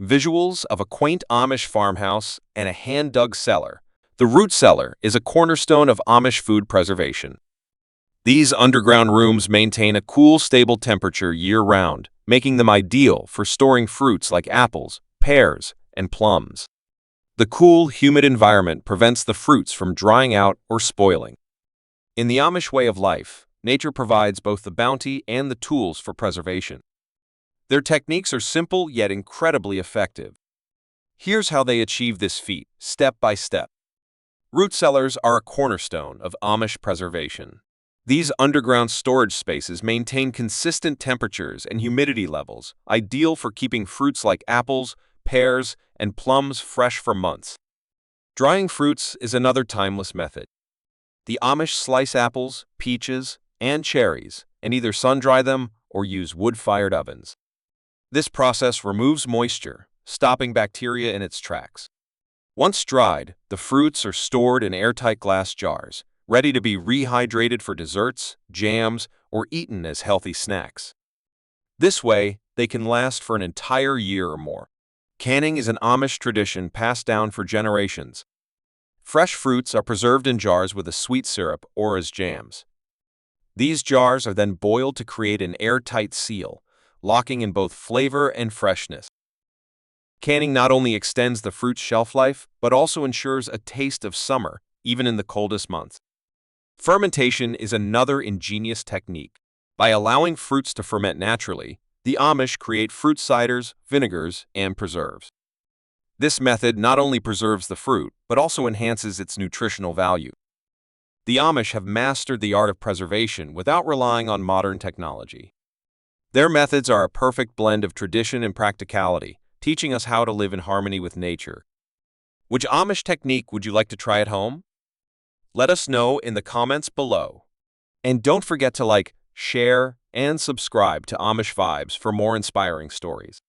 visuals of a quaint Amish farmhouse and a hand-dug cellar. The root cellar is a cornerstone of Amish food preservation. These underground rooms maintain a cool, stable temperature year-round, making them ideal for storing fruits like apples, pears, and plums. The cool, humid environment prevents the fruits from drying out or spoiling. In the Amish way of life, nature provides both the bounty and the tools for preservation. Their techniques are simple yet incredibly effective. Here's how they achieve this feat, step by step. Root cellars are a cornerstone of Amish preservation. These underground storage spaces maintain consistent temperatures and humidity levels, ideal for keeping fruits like apples, pears, and plums fresh for months. Drying fruits is another timeless method. The Amish slice apples, peaches, and cherries, and either sun-dry them or use wood-fired ovens. This process removes moisture, stopping bacteria in its tracks. Once dried, the fruits are stored in airtight glass jars, ready to be rehydrated for desserts, jams, or eaten as healthy snacks. This way, they can last for an entire year or more. Canning is an Amish tradition passed down for generations. Fresh fruits are preserved in jars with a sweet syrup or as jams. These jars are then boiled to create an airtight seal, locking in both flavor and freshness. Canning not only extends the fruit's shelf life, but also ensures a taste of summer, even in the coldest months. Fermentation is another ingenious technique. By allowing fruits to ferment naturally, the Amish create fruit ciders, vinegars, and preserves. This method not only preserves the fruit, but also enhances its nutritional value. The Amish have mastered the art of preservation without relying on modern technology. Their methods are a perfect blend of tradition and practicality, teaching us how to live in harmony with nature. Which Amish technique would you like to try at home? Let us know in the comments below. And don't forget to like, share, and subscribe to Amish Vibes for more inspiring stories.